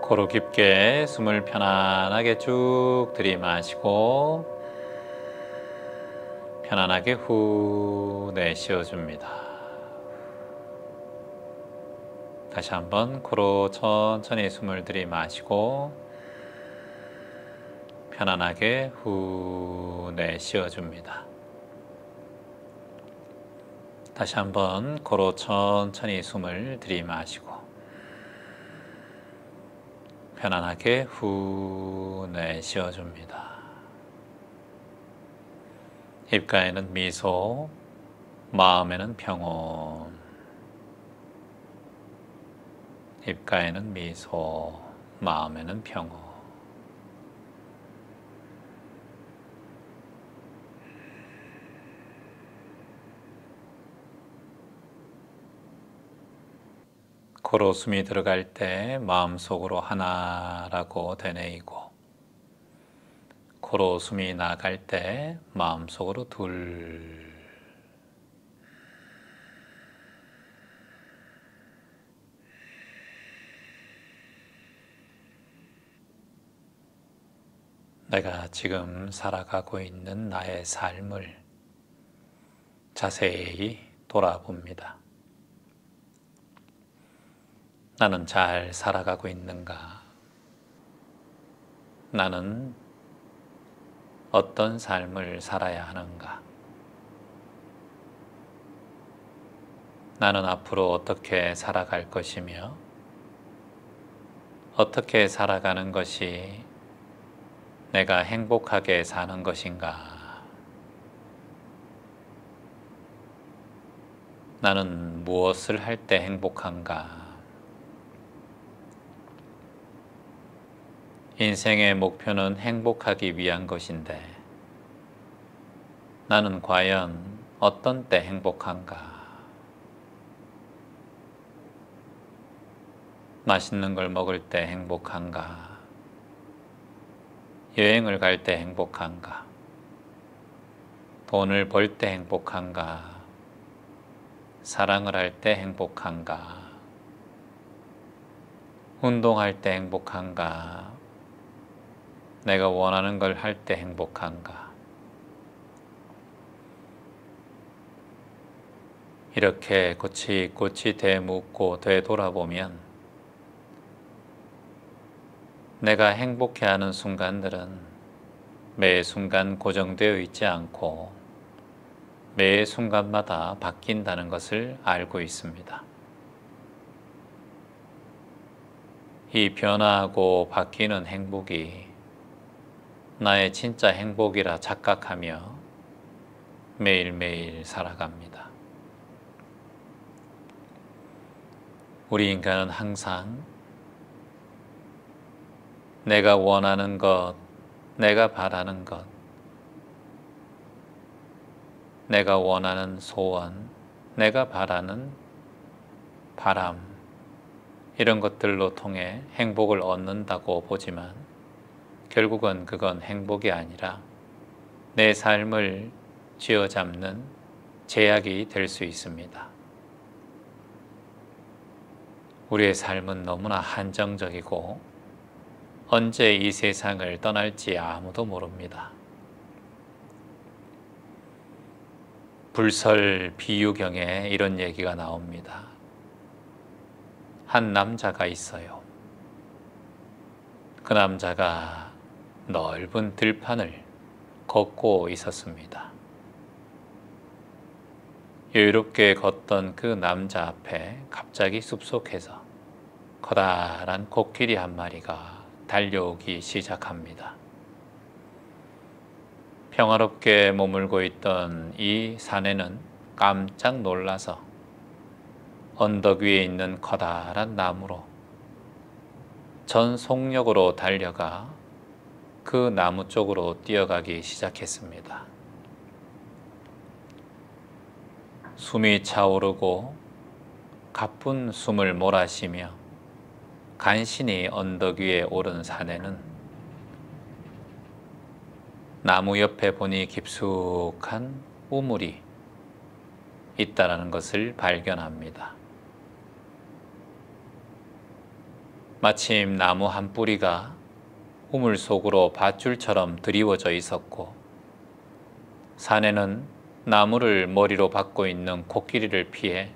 코로 깊게 숨을 편안하게 쭉 들이마시고 편안하게 후 내쉬어줍니다. 다시 한번 코로 천천히 숨을 들이마시고 편안하게 후 내쉬어줍니다. 다시 한번 코로 천천히 숨을 들이마시고 편안하게 후 내쉬어줍니다. 입가에는 미소, 마음에는 평온. 입가에는 미소, 마음에는 평온. 코로 숨이 들어갈 때 마음속으로 하나라고 되뇌이고, 코로 숨이 나갈 때 마음속으로 둘. 내가 지금 살아가고 있는 나의 삶을 자세히 돌아봅니다. 나는 잘 살아가고 있는가? 나는 어떤 삶을 살아야 하는가? 나는 앞으로 어떻게 살아갈 것이며, 어떻게 살아가는 것이 내가 행복하게 사는 것인가? 나는 무엇을 할 때 행복한가? 인생의 목표는 행복하기 위한 것인데, 나는 과연 어떤 때 행복한가? 맛있는 걸 먹을 때 행복한가? 여행을 갈 때 행복한가? 돈을 벌 때 행복한가? 사랑을 할 때 행복한가? 운동할 때 행복한가? 내가 원하는 걸 할 때 행복한가? 이렇게 꼬치꼬치 되묻고 되돌아보면 내가 행복해하는 순간들은 매 순간 고정되어 있지 않고 매 순간마다 바뀐다는 것을 알고 있습니다. 이 변화하고 바뀌는 행복이 나의 진짜 행복이라 착각하며 매일매일 살아갑니다. 우리 인간은 항상 내가 원하는 것, 내가 바라는 것, 내가 원하는 소원, 내가 바라는 바람, 이런 것들로 통해 행복을 얻는다고 보지만 결국은 그건 행복이 아니라 내 삶을 쥐어잡는 제약이 될 수 있습니다. 우리의 삶은 너무나 한정적이고 언제 이 세상을 떠날지 아무도 모릅니다. 불설 비유경에 이런 얘기가 나옵니다. 한 남자가 있어요. 그 남자가 넓은 들판을 걷고 있었습니다. 여유롭게 걷던 그 남자 앞에 갑자기 숲속에서 커다란 코끼리 한 마리가 달려오기 시작합니다. 평화롭게 머물고 있던 이 사내는 깜짝 놀라서 언덕 위에 있는 커다란 나무로 전 속력으로 달려가 그 나무 쪽으로 뛰어가기 시작했습니다. 숨이 차오르고 가쁜 숨을 몰아쉬며 간신히 언덕 위에 오른 사내는 나무 옆에 보니 깊숙한 우물이 있다라는 것을 발견합니다. 마침 나무 한 뿌리가 우물 속으로 밧줄처럼 드리워져 있었고 사내는 나무를 머리로 박고 있는 코끼리를 피해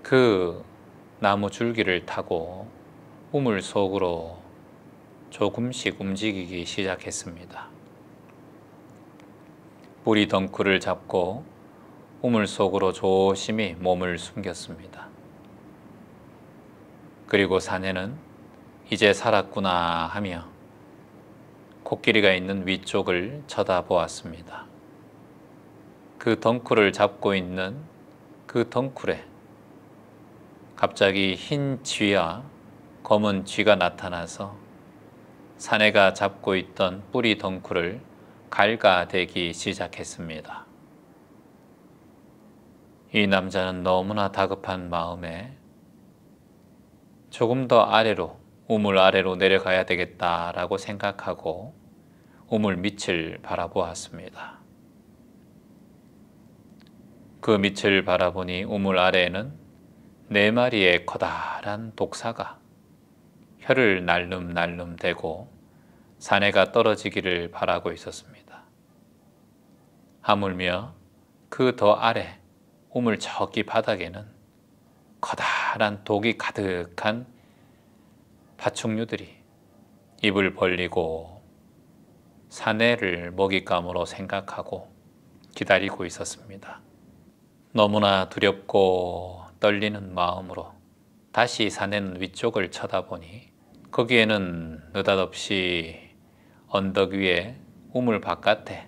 그 나무 줄기를 타고 우물 속으로 조금씩 움직이기 시작했습니다. 뿌리 덩쿨을 잡고 우물 속으로 조심히 몸을 숨겼습니다. 그리고 사내는 이제 살았구나 하며 코끼리가 있는 위쪽을 쳐다보았습니다. 그 덩쿨을 잡고 있는 그 덩쿨에 갑자기 흰 쥐와 검은 쥐가 나타나서 사내가 잡고 있던 뿌리 덩쿨을 갉아대기 시작했습니다. 이 남자는 너무나 다급한 마음에 조금 더 아래로, 우물 아래로 내려가야 되겠다라고 생각하고 우물 밑을 바라보았습니다. 그 밑을 바라보니 우물 아래에는 4마리의 커다란 독사가 혀를 날름날름 대고 사내가 떨어지기를 바라고 있었습니다. 하물며 그 더 아래 우물 저기 바닥에는 커다란 독이 가득한 파충류들이 입을 벌리고 사내를 먹잇감으로 생각하고 기다리고 있었습니다. 너무나 두렵고 떨리는 마음으로 다시 사내는 위쪽을 쳐다보니 거기에는 느닷없이 언덕 위에 우물 바깥에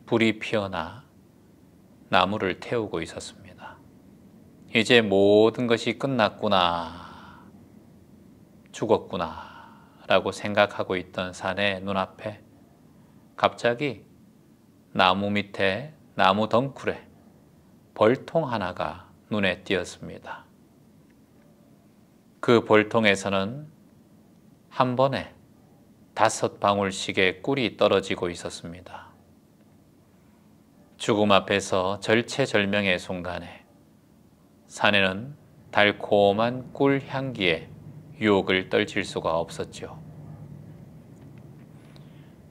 불이 피어나 나무를 태우고 있었습니다. 이제 모든 것이 끝났구나, 죽었구나 라고 생각하고 있던 사내의 눈앞에 갑자기 나무 밑에 나무 덩쿨에 벌통 하나가 눈에 띄었습니다. 그 벌통에서는 한 번에 5방울씩의 꿀이 떨어지고 있었습니다. 죽음 앞에서 절체절명의 순간에 사내는 달콤한 꿀 향기에 유혹을 떨칠 수가 없었죠.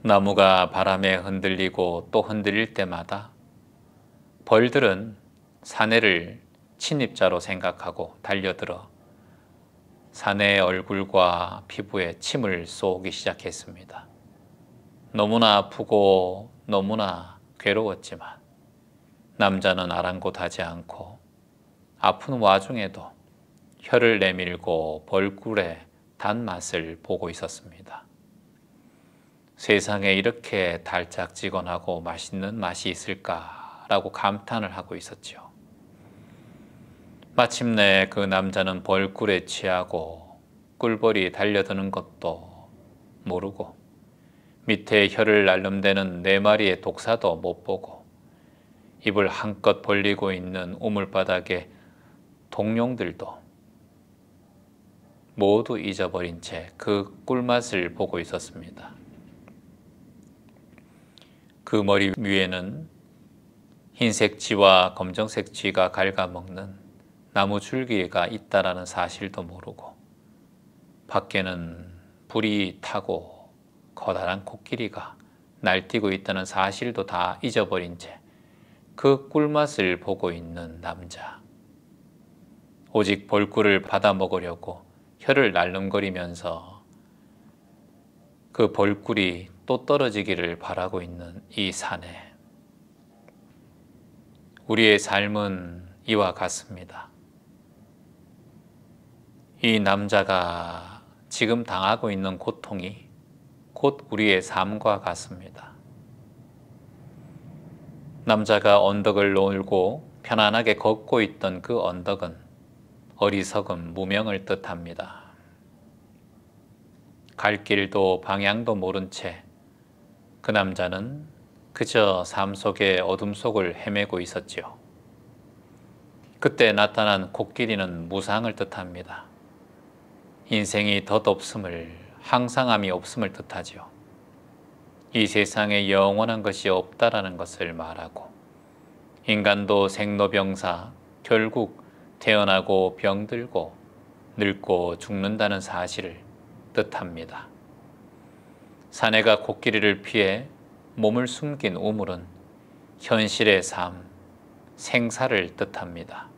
나무가 바람에 흔들리고 또 흔들릴 때마다 벌들은 사내를 침입자로 생각하고 달려들어 사내의 얼굴과 피부에 침을 쏘기 시작했습니다. 너무나 아프고 너무나 괴로웠지만 남자는 아랑곳하지 않고 아픈 와중에도 혀를 내밀고 벌꿀의 단맛을 보고 있었습니다. 세상에 이렇게 달짝지근하고 맛있는 맛이 있을까라고 감탄을 하고 있었죠. 마침내 그 남자는 벌꿀에 취하고 꿀벌이 달려드는 것도 모르고 밑에 혀를 날름대는 4마리의 독사도 못 보고 입을 한껏 벌리고 있는 우물바닥의 동룡들도 모두 잊어버린 채 그 꿀맛을 보고 있었습니다. 그 머리 위에는 흰색 쥐와 검정색 쥐가 갉아먹는 나무 줄기가 있다라는 사실도 모르고 밖에는 불이 타고 커다란 코끼리가 날뛰고 있다는 사실도 다 잊어버린 채 그 꿀맛을 보고 있는 남자. 오직 벌꿀을 받아 먹으려고 혀를 날름거리면서 그 벌꿀이 또 떨어지기를 바라고 있는 이 사내. 우리의 삶은 이와 같습니다. 이 남자가 지금 당하고 있는 고통이 곧 우리의 삶과 같습니다. 남자가 언덕을 놀고 편안하게 걷고 있던 그 언덕은 어리석음, 무명을 뜻합니다. 갈 길도 방향도 모른 채 그 남자는 그저 삶 속의 어둠 속을 헤매고 있었지요. 그때 나타난 코끼리는 무상을 뜻합니다. 인생이 덧없음을, 항상함이 없음을 뜻하지요. 이 세상에 영원한 것이 없다라는 것을 말하고 인간도 생로병사 결국 태어나고 병들고 늙고 죽는다는 사실을 뜻합니다. 사내가 코끼리를 피해 몸을 숨긴 우물은 현실의 삶, 생사를 뜻합니다.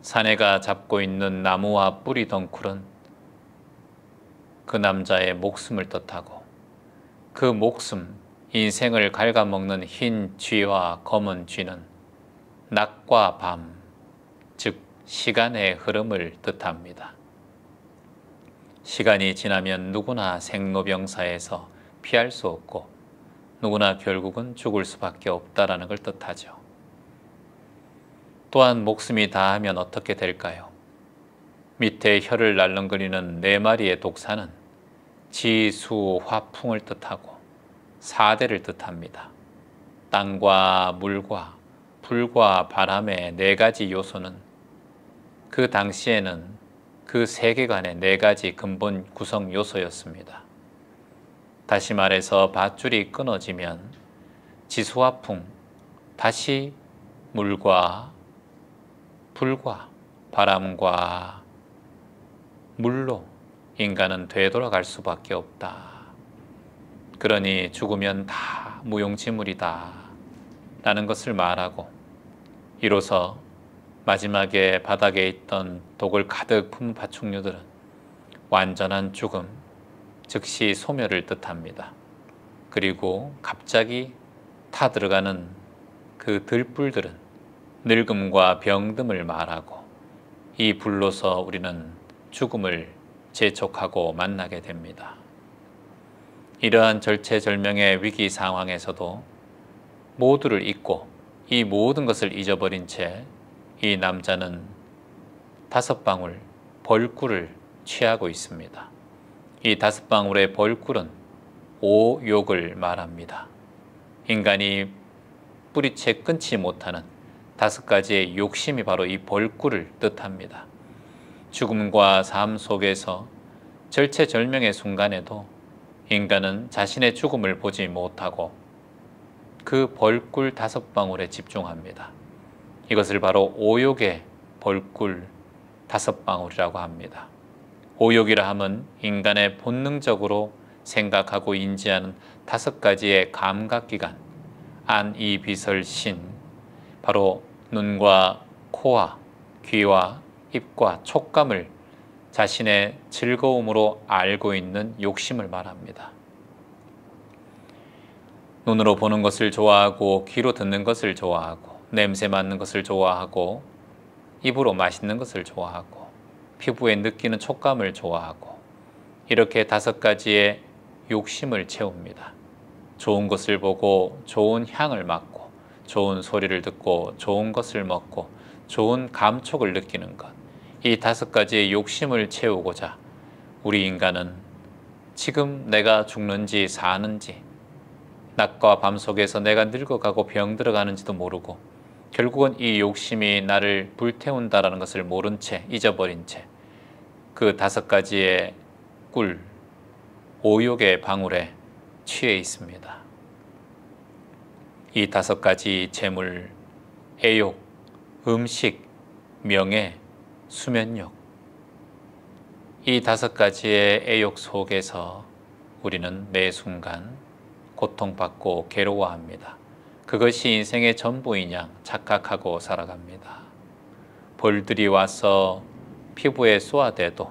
사내가 잡고 있는 나무와 뿌리 덩쿨은 그 남자의 목숨을 뜻하고 그 목숨, 인생을 갉아먹는 흰 쥐와 검은 쥐는 낮과 밤, 즉 시간의 흐름을 뜻합니다. 시간이 지나면 누구나 생로병사에서 피할 수 없고 누구나 결국은 죽을 수밖에 없다라는 걸 뜻하죠. 또한 목숨이 다하면 어떻게 될까요? 밑에 혀를 날름거리는 4마리의 독사는 지, 수, 화풍을 뜻하고 4대를 뜻합니다. 땅과 물과 불과 바람의 4가지 요소는 그 당시에는 그 세계관의 4가지 근본 구성 요소였습니다. 다시 말해서 밧줄이 끊어지면 지수화풍, 다시 물과 불과 바람과 물로 인간은 되돌아갈 수밖에 없다. 그러니 죽으면 다 무용지물이다 라는 것을 말하고 이로써 마지막에 바닥에 있던 독을 가득 품은 파충류들은 완전한 죽음, 즉시 소멸을 뜻합니다. 그리고 갑자기 타들어가는 그 들불들은 늙음과 병듦을 말하고 이 불로서 우리는 죽음을 재촉하고 만나게 됩니다. 이러한 절체절명의 위기 상황에서도 모두를 잊고 이 모든 것을 잊어버린 채 이 남자는 5방울 벌꿀을 취하고 있습니다. 이 5방울의 벌꿀은 오욕을 말합니다. 인간이 뿌리채 끊지 못하는 5가지의 욕심이 바로 이 벌꿀을 뜻합니다. 죽음과 삶 속에서 절체절명의 순간에도 인간은 자신의 죽음을 보지 못하고 그 벌꿀 5방울에 집중합니다. 이것을 바로 오욕의 벌꿀 5방울이라고 합니다. 오욕이라 함은 인간의 본능적으로 생각하고 인지하는 5가지의 감각기관, 안, 이, 비, 설, 신, 바로 눈과 코와 귀와 입과 촉감을 자신의 즐거움으로 알고 있는 욕심을 말합니다. 눈으로 보는 것을 좋아하고 귀로 듣는 것을 좋아하고 냄새 맡는 것을 좋아하고 입으로 맛있는 것을 좋아하고 피부에 느끼는 촉감을 좋아하고 이렇게 5가지의 욕심을 채웁니다. 좋은 것을 보고 좋은 향을 맡고 좋은 소리를 듣고 좋은 것을 먹고 좋은 감촉을 느끼는 것, 이 5가지의 욕심을 채우고자 우리 인간은 지금 내가 죽는지 사는지 낮과 밤 속에서 내가 늙어가고 병들어가는지도 모르고 결국은 이 욕심이 나를 불태운다라는 것을 모른 채 잊어버린 채 그 5가지의 꿀, 오욕의 방울에 취해 있습니다. 이 5가지 재물, 애욕, 음식, 명예, 수면욕, 이 5가지의 애욕 속에서 우리는 매 순간 고통받고 괴로워합니다. 그것이 인생의 전부인 양 착각하고 살아갑니다. 벌들이 와서 피부에 쏘아대도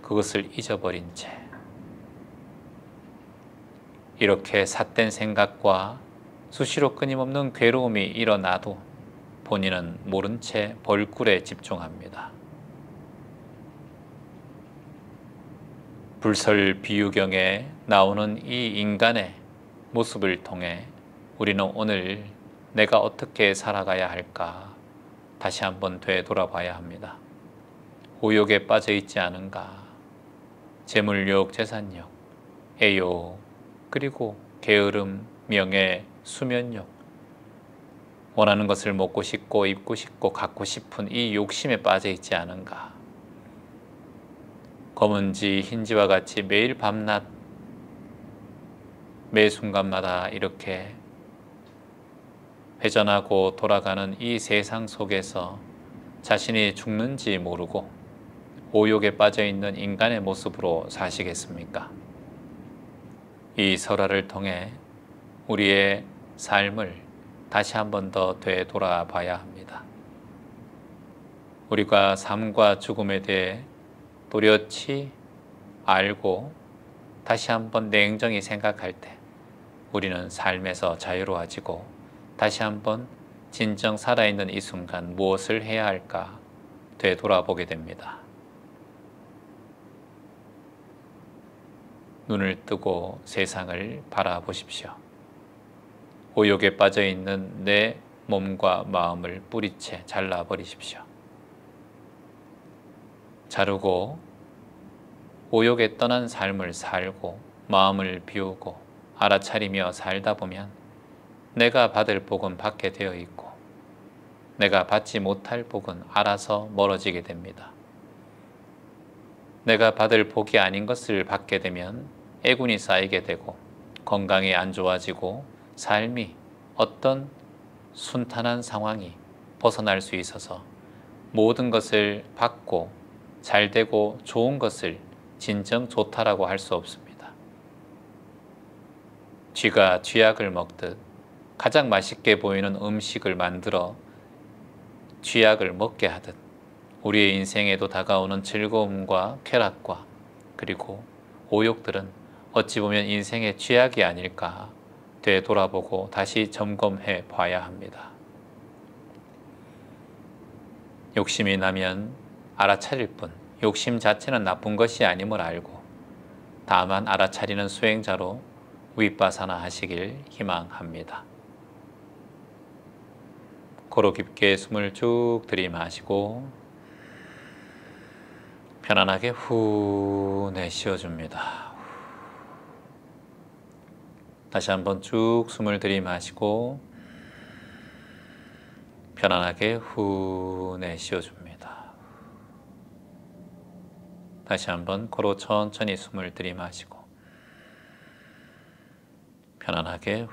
그것을 잊어버린 채 이렇게 삿된 생각과 수시로 끊임없는 괴로움이 일어나도 본인은 모른 채 벌꿀에 집중합니다. 불설 비유경에 나오는 이 인간의 모습을 통해 우리는 오늘 내가 어떻게 살아가야 할까 다시 한번 되돌아봐야 합니다. 오욕에 빠져 있지 않은가? 재물욕, 재산욕, 애욕, 그리고 게으름, 명예, 수면욕, 원하는 것을 먹고 싶고 입고 싶고 갖고 싶은 이 욕심에 빠져 있지 않은가? 검은지, 흰지와 같이 매일 밤낮 매 순간마다 이렇게 회전하고 돌아가는 이 세상 속에서 자신이 죽는지 모르고 오욕에 빠져 있는 인간의 모습으로 사시겠습니까? 이 설화를 통해 우리의 삶을 다시 한 번 더 되돌아봐야 합니다. 우리가 삶과 죽음에 대해 또렷이 알고 다시 한번 냉정히 생각할 때 우리는 삶에서 자유로워지고 다시 한번 진정 살아있는 이 순간 무엇을 해야 할까 되돌아보게 됩니다. 눈을 뜨고 세상을 바라보십시오. 오욕에 빠져 있는 내 몸과 마음을 뿌리채 잘라버리십시오. 자르고 오욕에 떠난 삶을 살고 마음을 비우고 알아차리며 살다 보면 내가 받을 복은 받게 되어 있고 내가 받지 못할 복은 알아서 멀어지게 됩니다. 내가 받을 복이 아닌 것을 받게 되면 애군이 쌓이게 되고 건강이 안 좋아지고 삶이 어떤 순탄한 상황이 벗어날 수 있어서 모든 것을 받고 잘되고 좋은 것을 진정 좋다라고 할 수 없습니다. 쥐가 쥐약을 먹듯 가장 맛있게 보이는 음식을 만들어 쥐약을 먹게 하듯 우리의 인생에도 다가오는 즐거움과 쾌락과 그리고 오욕들은 어찌 보면 인생의 쥐약이 아닐까 되돌아보고 다시 점검해 봐야 합니다. 욕심이 나면 알아차릴 뿐 욕심 자체는 나쁜 것이 아님을 알고 다만 알아차리는 수행자로 윗바사나 하시길 희망합니다. 코로 깊게 숨을 쭉 들이마시고 편안하게 후 내쉬어줍니다. 다시 한번 쭉 숨을 들이마시고 편안하게 후 내쉬어줍니다. 다시 한번 코로 천천히 숨을 들이마시고 편안하게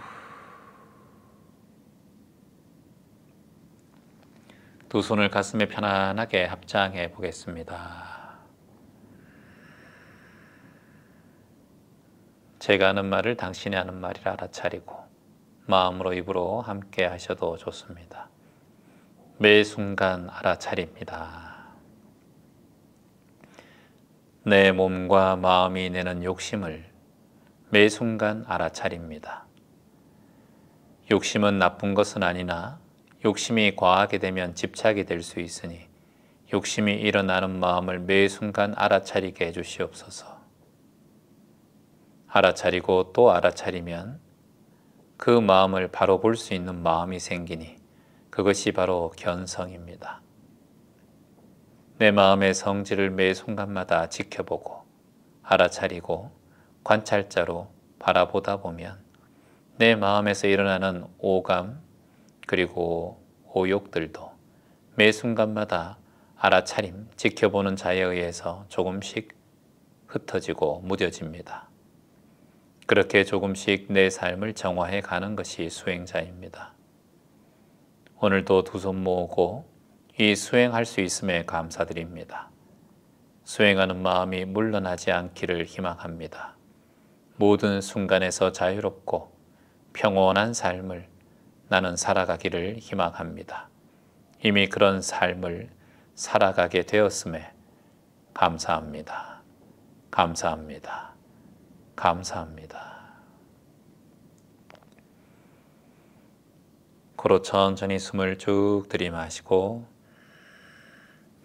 두 손을 가슴에 편안하게 합장해 보겠습니다. 제가 하는 말을 당신이 하는 말이라 알아차리고 마음으로 입으로 함께 하셔도 좋습니다. 매 순간 알아차립니다. 내 몸과 마음이 내는 욕심을 매 순간 알아차립니다. 욕심은 나쁜 것은 아니나 욕심이 과하게 되면 집착이 될 수 있으니 욕심이 일어나는 마음을 매 순간 알아차리게 해주시옵소서. 알아차리고 또 알아차리면 그 마음을 바로 볼 수 있는 마음이 생기니 그것이 바로 견성입니다. 내 마음의 성질을 매 순간마다 지켜보고 알아차리고 관찰자로 바라보다 보면 내 마음에서 일어나는 오감 그리고 오욕들도 매 순간마다 알아차림, 지켜보는 자에 의해서 조금씩 흩어지고 무뎌집니다. 그렇게 조금씩 내 삶을 정화해 가는 것이 수행자입니다. 오늘도 두 손 모으고 이 수행할 수 있음에 감사드립니다. 수행하는 마음이 물러나지 않기를 희망합니다. 모든 순간에서 자유롭고 평온한 삶을 나는 살아가기를 희망합니다. 이미 그런 삶을 살아가게 되었음에 감사합니다. 감사합니다. 감사합니다. 코로 천천히 숨을 쭉 들이마시고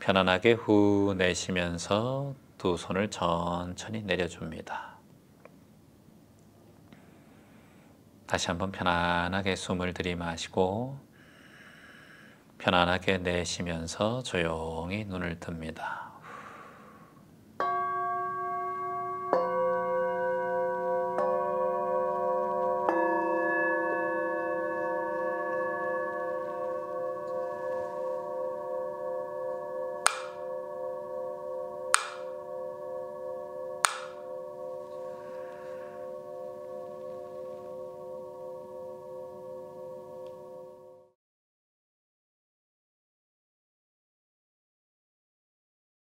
편안하게 후 내쉬면서 두 손을 천천히 내려줍니다. 다시 한번 편안하게 숨을 들이마시고 편안하게 내쉬면서 조용히 눈을 뜹니다.